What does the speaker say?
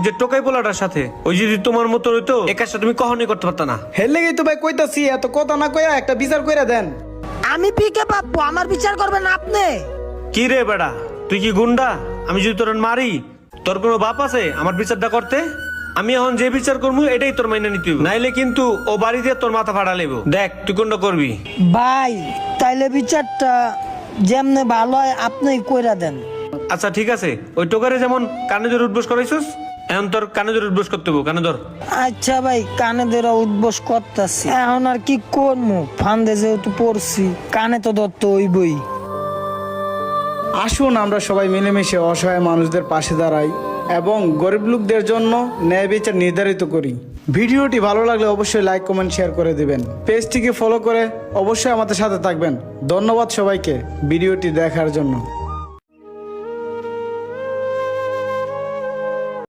যে টোকাই পোলাটার সাথে, ওই যদি তোমার মতো হইতো এই কাজটা তুমি কখনোই করতে পারতা না। হের লেগেই তো ভাই কইতাছি, এত কথা না কইয়া একটা বিচার কইরা দেন। আমি পিকে পাবো, আমার বিচার করবেন আপনি। কি রে বেড়া, তুই কি গুন্ডা? আমি যদি তোর মারি, তোর কোনো বাপ আছে আমার বিচারটা করতে? আমি এখন যে বিচার করবো এটাই তোর মাইনা নিতে হইব, নাইলে কিন্তু ও বাড়ি দিয়ে তোর মাথা ফাটা লেব। দেখ তুই কোনটা করবি। ভাই তাইলে বিচারটা যেমনে ভালো হয় আপনি কইরা দেন। আচ্ছা ঠিক আছে, ওই টোকারে যেমন কানে ধরে উঠবোস করাইছিস, এখন তোর কানে ধরে উঠবোস করতে হবো। কানে ধর। আচ্ছা ভাই, কানে ধরে উঠবস করতেছি, এখন আর কি করবো, ফান্দে যেহেতু পড়ছি কানে তো ধরতে হইবই। আসুন আমরা সবাই মিলেমিশে অসহায় মানুষদের পাশে দাঁড়াই এবং গরিব লোকদের জন্য ন্যায় বিচার নির্ধারিত করি। ভিডিওটি ভালো লাগলে অবশ্যই লাইক কমেন্ট শেয়ার করে দিবেন। পেজটিকে ফলো করে অবশ্যই আমাদের সাথে থাকবেন। ধন্যবাদ সবাইকে ভিডিওটি দেখার জন্য।